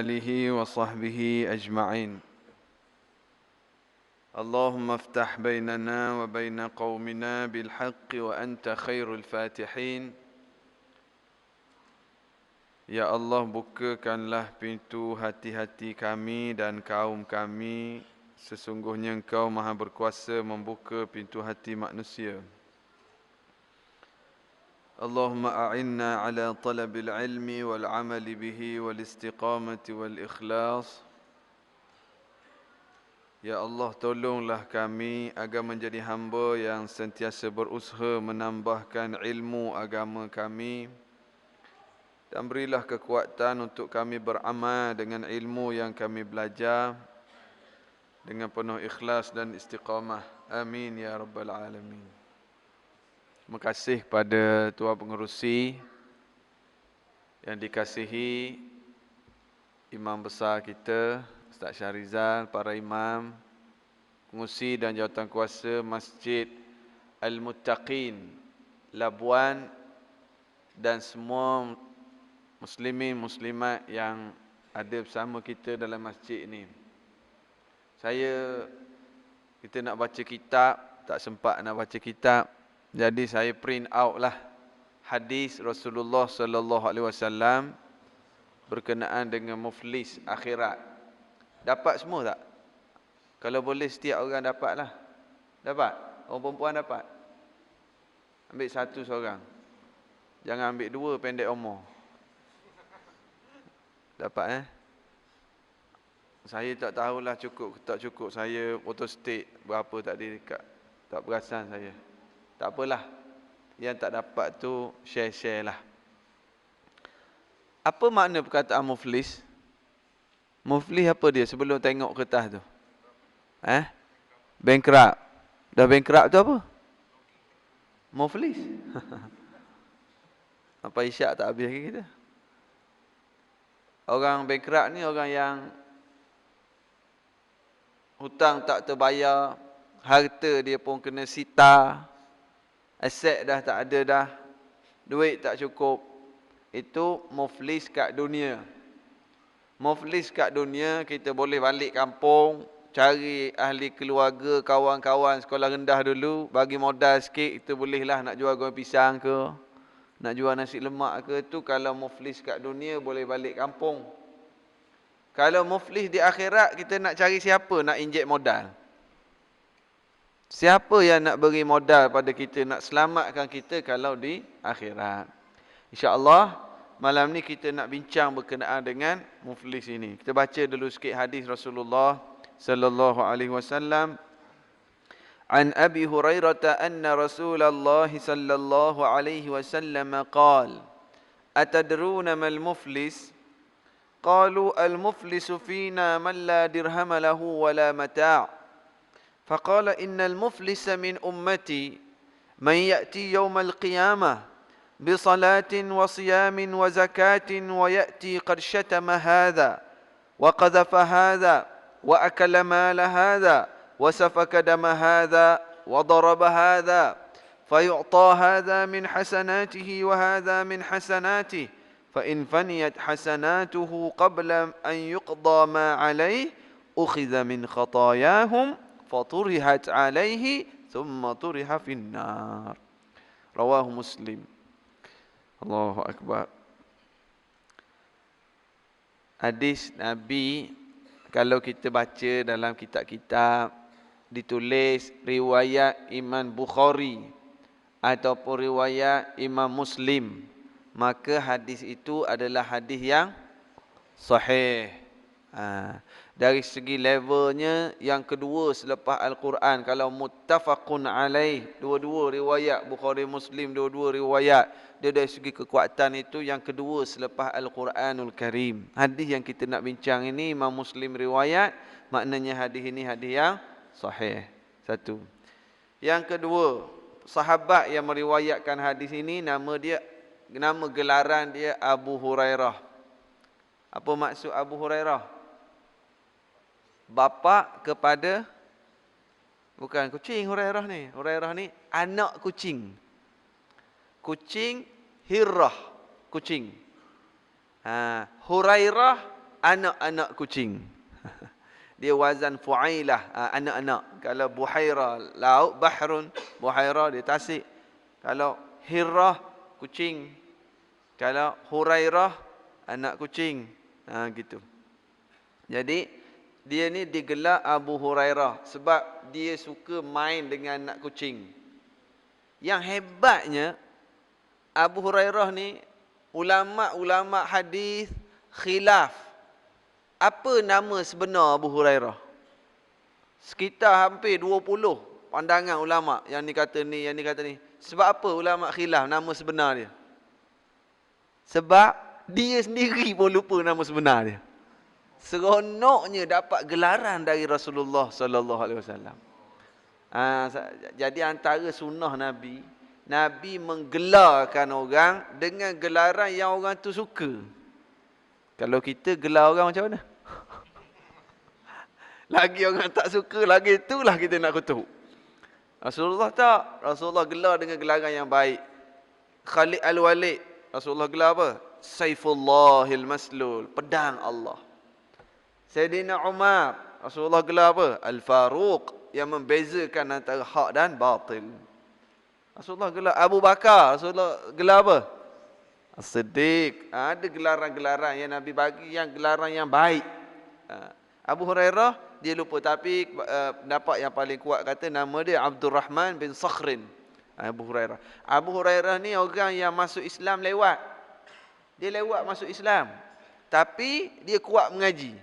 آله وصحبه أجمعين. اللهم افتح بيننا وبين قومنا بالحق وأنت خير الفاتحين. Ya Allah, bukakanlah pintu hati-hati kami dan kaum kami. Sesungguhnya Engkau Maha Berkuasa membuka pintu hati manusia. Allahumma a'inna ala talabil ilmi wal amali bihi wal istiqamati wal ikhlas. Ya Allah, tolonglah kami agar menjadi hamba yang sentiasa berusaha menambahkan ilmu agama kami. Dan berilah kekuatan untuk kami beramal dengan ilmu yang kami belajar dengan penuh ikhlas dan istiqamah. Amin ya rabbal alamin. Terima kasih kepada Tuan Pengerusi yang dikasihi Imam besar kita, Ustaz Syahrizal, para imam, pengurusi dan jawatankuasa Masjid Al-Muttaqin, Labuan, dan semua muslimin muslimat yang ada bersama kita dalam masjid ini. Kita nak baca kitab, tak sempat nak baca kitab. Jadi saya print out lah hadis Rasulullah sallallahu alaihi wasallam berkenaan dengan muflis akhirat. Dapat semua tak? Kalau boleh setiap orang dapatlah. Dapat? Orang perempuan dapat? Ambil satu seorang. Jangan ambil dua pendek umur. Dapat Saya tak tahulah cukup tak cukup. Saya photostat berapa tadi dekat. Tak perasan saya. Tak apalah. Yang tak dapat tu share-share lah. Apa makna perkataan muflis? Muflis apa dia sebelum tengok kertas tu? Bankrupt. Dah bankrupt tu apa? Muflis. Apa isyak tak habis kita? Orang bankrupt ni orang yang hutang tak terbayar, harta dia pun kena sita, aset dah tak ada dah, duit tak cukup. Itu muflis kat dunia. Muflis kat dunia, kita boleh balik kampung, cari ahli keluarga, kawan-kawan sekolah rendah dulu, bagi modal sikit, kita bolehlah nak jual goreng pisang ke, nak jual nasi lemak ke. Tu kalau muflis kat dunia boleh balik kampung. Kalau muflis di akhirat, kita nak cari siapa nak injek modal? Siapa yang nak beri modal pada kita, nak selamatkan kita kalau di akhirat? InsyaAllah, malam ni kita nak bincang berkenaan dengan muflis ini. Kita baca dulu sikit hadis Rasulullah sallallahu alaihi wasallam. An Abi Hurairah anna Rasulullah sallallahu alaihi wasallam qala: Atadruna mal muflis? قالوا المفلس فينا من لا درهم له ولا متاع فقال إن المفلس من أمتي من يأتي يوم القيامة بصلاة وصيام وزكاة ويأتي قد شتم هذا وقذف هذا وأكل مال هذا وسفك دم هذا وضرب هذا فيعطى هذا من حسناته وهذا من حسناته فإن فنيت حسناته قبل أن يقضى ما عليه أخذ من خطاياهم فطرحت عليه ثم طرح في النار. رواه مسلم. الله أكبر. Hadis Nabi, kalau kita baca dalam kitab-kitab, ditulis riwayat Imam Bukhari ataupun riwayat Imam Muslim, maka hadis itu adalah hadis yang sahih. Dari segi levelnya, yang kedua selepas Al-Quran. Kalau muttafaqun alaih, dua-dua riwayat Bukhari Muslim, dua-dua riwayat, dia dari segi kekuatan itu yang kedua selepas Al-Quranul Karim. Hadis yang kita nak bincang ini Imam Muslim riwayat, maknanya hadis ini hadis yang sahih. Satu. Yang kedua, sahabat yang meriwayatkan hadis ini nama gelaran dia Abu Hurairah. Apa maksud Abu Hurairah? Bapa kepada, bukan kucing Hurairah ni. Hurairah ni anak kucing. Kucing Hirrah, kucing. Hurairah anak-anak kucing. Dia wazan fuailah, anak-anak. Kalau buhaira, laut, bahrun, buhaira dia tasik. Kalau hirrah, kucing. Kalau hurairah, anak kucing. Gitu. Jadi dia ni digelar Abu Hurairah sebab dia suka main dengan anak kucing. Yang hebatnya, Abu Hurairah ni ulama-ulama hadis khilaf. Apa nama sebenar Abu Hurairah? Sekitar hampir 20 pandangan ulama. Yang ni kata ni, yang ni kata ni. Sebab apa ulama khilaf nama sebenar dia? Sebab dia sendiri pun lupa nama sebenar dia. Seronoknya dapat gelaran dari Rasulullah sallallahu alaihi wasallam. Jadi antara sunnah Nabi, Nabi menggelarkan orang dengan gelaran yang orang tu suka. Kalau kita gelar orang macam mana? Lagi orang tak suka, lagi itulah kita nak kutuk. Rasulullah tak. Rasulullah gelar dengan gelaran yang baik. Khalid al-Walid, Rasulullah gelar apa? Saifullahil Maslul, pedang Allah. Sayyidina Umar, Rasulullah gelar apa? Al-Faruq, yang membezakan antara hak dan batil. Rasulullah gelar Abu Bakar, Rasulullah gelar apa? As-Siddiq. Ada gelaran-gelaran yang Nabi bagi, yang gelaran yang baik. Abu Hurairah dia lupa, tapi pendapat yang paling kuat kata nama dia Abdul Rahman bin Sakhrin. Abu Hurairah. Abu Hurairah ni orang yang masuk Islam lewat. Dia lewat masuk Islam. Tapi dia kuat mengaji.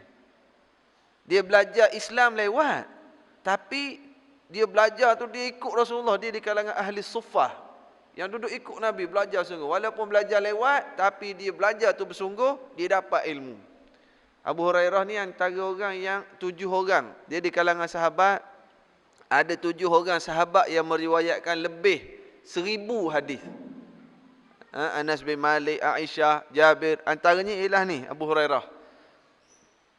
Dia belajar Islam lewat. Tapi dia belajar tu dia ikut Rasulullah, dia di kalangan ahli suffah. Yang duduk ikut Nabi, belajar sungguh. Walaupun belajar lewat, tapi dia belajar tu bersungguh, dia dapat ilmu. Abu Hurairah ni antara orang yang 7 orang. Dia di kalangan sahabat, ada 7 orang sahabat yang meriwayatkan lebih 1000 hadis. Anas bin Malik, Aisyah, Jabir, antaranya ialah ni Abu Hurairah.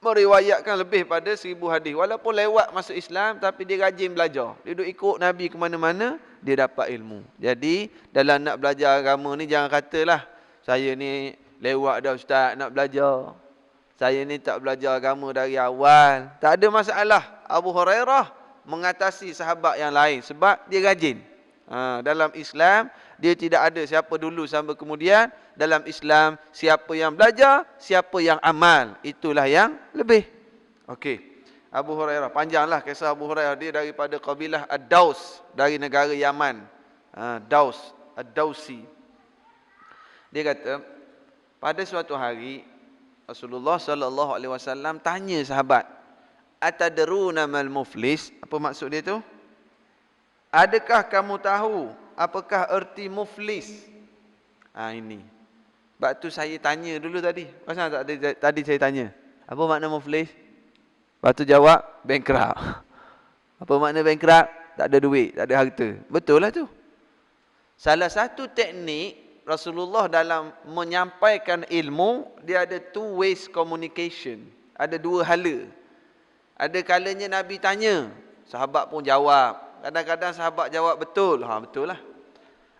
Meriwayatkan lebih pada 1000 hadis. Walaupun lewat masuk Islam, tapi dia rajin belajar. Dia duduk ikut Nabi ke mana-mana, dia dapat ilmu. Jadi, dalam nak belajar agama ni, jangan katalah, saya ni lewat dah ustaz nak belajar. Saya ni tak belajar agama dari awal. Tak ada masalah. Abu Hurairah mengatasi sahabat yang lain sebab dia rajin. Dalam Islam, dia tidak ada siapa dulu sampai kemudian. Dalam Islam, siapa yang belajar, siapa yang amal. Itulah yang lebih. Okey. Abu Hurairah. Panjanglah kisah Abu Hurairah. Dia daripada kabilah Ad-Daus. Dari negara Yaman. Daus. Ad-Dausi. Dia kata, pada suatu hari, Rasulullah sallallahu alaihi wasallam tanya sahabat, "Atadruna mal muflis?" Apa maksud dia tu? Adakah kamu tahu apakah erti muflis? Ini. Sebab tu saya tanya dulu tadi. Pasal tadi saya tanya, apa makna muflis? Lepas tu jawab, bankrupt. Apa makna bankrupt? Tak ada duit, tak ada harta. Betul lah tu. Salah satu teknik Rasulullah dalam menyampaikan ilmu, dia ada 2 ways communication. Ada 2 hala. Ada kalanya Nabi tanya, sahabat pun jawab. Kadang-kadang sahabat jawab betul. Betul lah.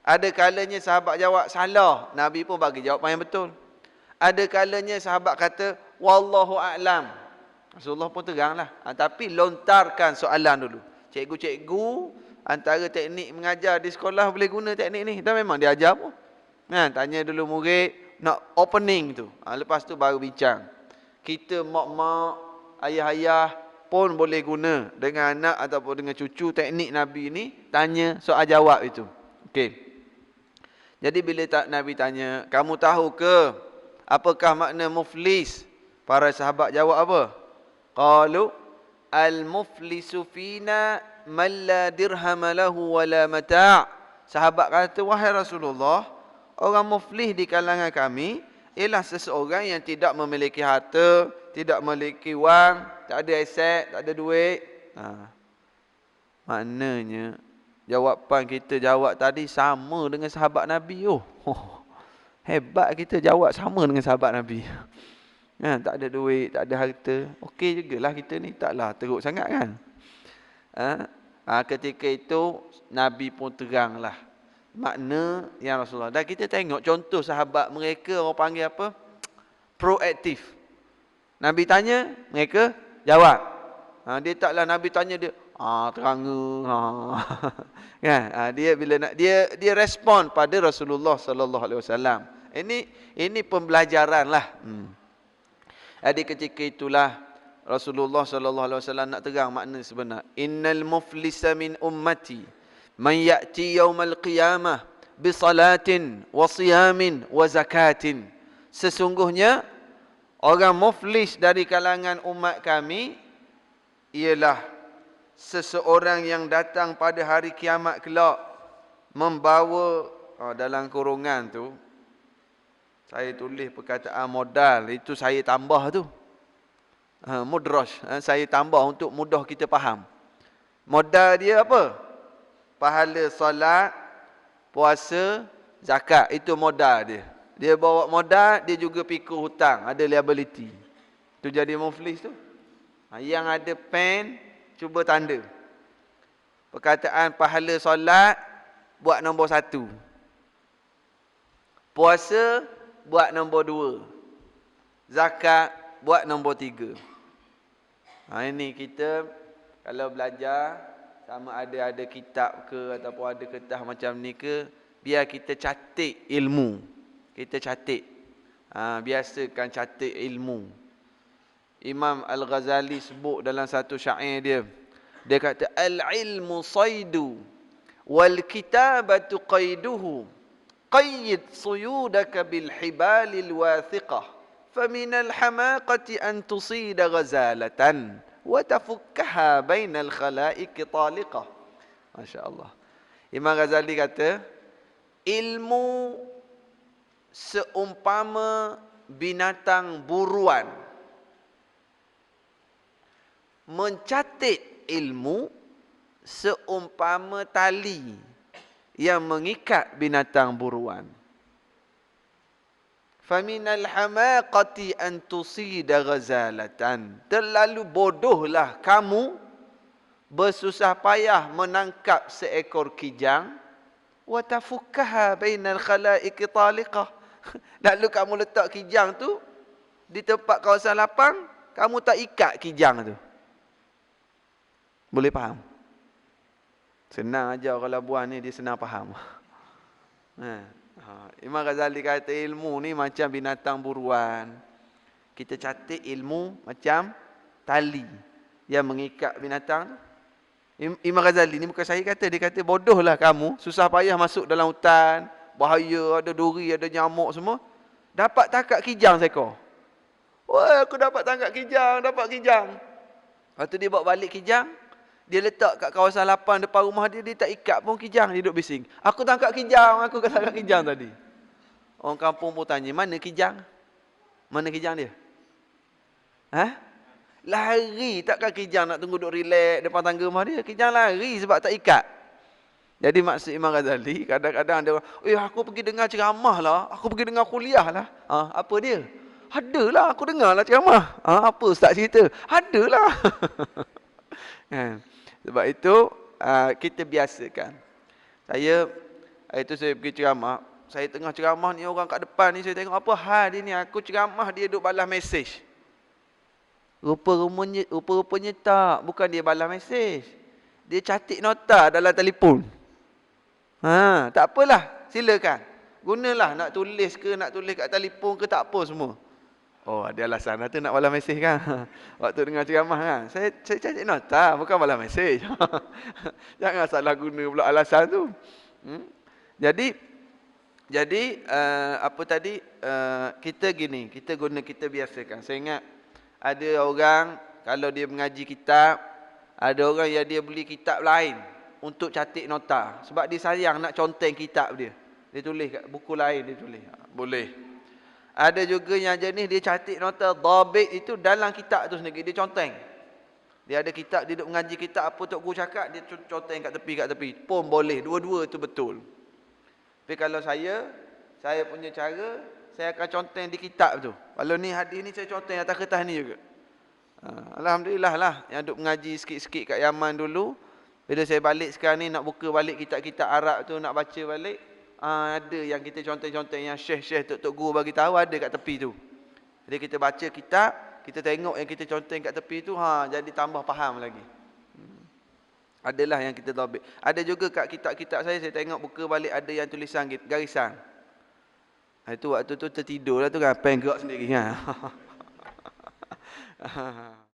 Ada kalanya sahabat jawab salah. Nabi pun bagi jawapan yang betul. Ada kalanya sahabat kata, wallahu a'lam. Rasulullah pun teranglah. Tapi lontarkan soalan dulu. Cikgu-cikgu, antara teknik mengajar di sekolah boleh guna teknik ni. Dan memang dia ajar pun. Tanya dulu murid, nak opening tu. Lepas tu baru bincang. Kita mak-mak, ayah-ayah pun boleh guna dengan anak ataupun dengan cucu teknik Nabi ni, tanya soal jawab itu. Okey. Jadi bila Nabi tanya, kamu tahu ke apakah makna muflis? Para sahabat jawab apa? Qalu al-muflisu fina man la dirham lahu wala mata'. Sahabat kata, wahai Rasulullah, orang muflis di kalangan kami ialah seseorang yang tidak memiliki harta, tidak memiliki wang, tak ada aset, tak ada duit. Maknanya jawapan kita jawab tadi sama dengan sahabat Nabi. Hebat kita jawab sama dengan sahabat Nabi. Tak ada duit, tak ada harta. Okey jugalah kita ni, taklah teruk sangat kan. Ketika itu Nabi pun teranglah makna yang Rasulullah. Dan kita tengok contoh sahabat mereka, orang panggil apa? Proaktif. Nabi tanya, mereka jawab. Dia taklah Nabi tanya dia, teranga. Kan? Dia bila nak dia respon pada Rasulullah sallallahu alaihi wasallam. Ini pembelajaran lah. Jadi ketika itulah Rasulullah sallallahu alaihi wasallam nak terang makna sebenar. Innal muflisa min ummati man ya'ti yaumal qiyamah bi salatin wa siyamin wa zakatin. Sesungguhnya orang muflis dari kalangan umat kami ialah seseorang yang datang pada hari kiamat kelak membawa dalam kurungan tu saya tulis perkataan modal, itu saya tambah tu. Mudraj, saya tambah untuk mudah kita faham. Modal dia apa? Pahala solat, puasa, zakat, itu modal dia. Dia bawa modal, dia juga pikul hutang, ada liability. Tu jadi muflis tu. Yang ada pen, cuba tanda. Perkataan pahala solat, buat nombor 1. Puasa, buat nombor 2. Zakat, buat nombor 3. Ini kita kalau belajar, sama ada kitab ke ataupun ada kertas macam ni ke, biar kita catat ilmu. Kita catat. Biasakan catat ilmu. Imam Al-Ghazali sebut dalam satu syair dia. Dia kata, al-ilmu saydu wal kitabatu qayduhu. Qayyid suyudaka bil hibalil wathiqah. Faminal hamaqati an tusida ghazalatan wa tafukkaha bainal khalaiqi taliqah. Masya Allah. Imam Ghazali kata, ilmu seumpama binatang buruan. Mencatat ilmu seumpama tali yang mengikat binatang buruan. Faminal hamaqati an tusida ghazalatan. Terlalu bodohlah kamu bersusah payah menangkap seekor kijang. Wa tafukkaha bainal khalaiqi taliqah. Lalu kamu letak kijang tu di tempat kawasan lapang, kamu tak ikat kijang tu. Boleh faham? Senang aja kalau buah ni, dia senang faham. Imam Ghazali kata ilmu ni macam binatang buruan. Kita catat ilmu macam tali yang mengikat binatang. Imam Ghazali ni bukan saya kata, dia kata bodohlah kamu, susah payah masuk dalam hutan, bahaya, ada duri, ada nyamuk semua, dapat tangkap kijang seekor. Wah, aku dapat tangkap kijang, dapat kijang. Lepas tu dia bawa balik kijang, dia letak kat kawasan lapang depan rumah dia, dia tak ikat pun kijang, dia duduk bising. Aku tangkap kijang tadi. Orang kampung pun tanya, mana kijang? Mana kijang dia? Lari, takkan kijang nak tunggu duduk relax depan tangga rumah dia. Kijang lari sebab tak ikat. Jadi maksud Imam Ghazali, kadang-kadang dia orang, aku pergi dengar ceramah lah, aku pergi dengar kuliah lah. Apa dia? Adalah, aku dengar lah ceramah. Apa ustaz cerita? Adalah. Sebab itu kita biasakan. Saya pergi ceramah. Saya tengah ceramah ni, orang kat depan ni, saya tengok apa hal dia ni. Aku ceramah, dia duduk balas mesej. Rupa-rupanya tak. Bukan dia balas mesej. Dia catik nota dalam telefon. Tak apalah. Silakan. Gunalah nak tulis ke, nak tulis kat telefon ke, tak apa semua. Ada alasan tu nak balas mesej kan. Waktu dengar ceramah kan. Saya catik nota, bukan balas mesej. Jangan salah guna pula alasan tu. Jadi apa tadi, kita gini, kita biasakan. Saya ingat ada orang kalau dia mengaji kitab, ada orang yang dia beli kitab lain untuk catik nota sebab dia sayang nak conteng kitab dia. Dia tulis kat buku lain, dia tulis. Boleh. Ada juga yang jenis dia catik nota dhabit itu dalam kitab tu sendiri, dia conteng. Dia ada kitab, dia duduk mengaji kitab, apa tok guru cakap, dia conteng kat tepi. Pun boleh, dua-dua tu betul. Tapi kalau saya punya cara, saya akan conteng di kitab tu. Kalau ni hadis ni saya conteng atas kertas ni juga. Alhamdulillah lah yang duk mengaji sikit-sikit kat Yaman dulu. Bila saya balik sekarang ni nak buka balik kitab-kitab Arab tu, nak baca balik, ada yang kita conteng-conteng yang syekh-syekh tok guru bagi tahu, ada kat tepi tu. Jadi kita baca kitab, kita tengok yang kita conteng kat tepi tu, jadi tambah faham lagi. Adalah yang kita tabik. Ada juga kat kitab-kitab saya tengok buka balik ada yang tulisan garisan. Itu waktu tu tertidur lah tu kan, pen gerak sendiri kan.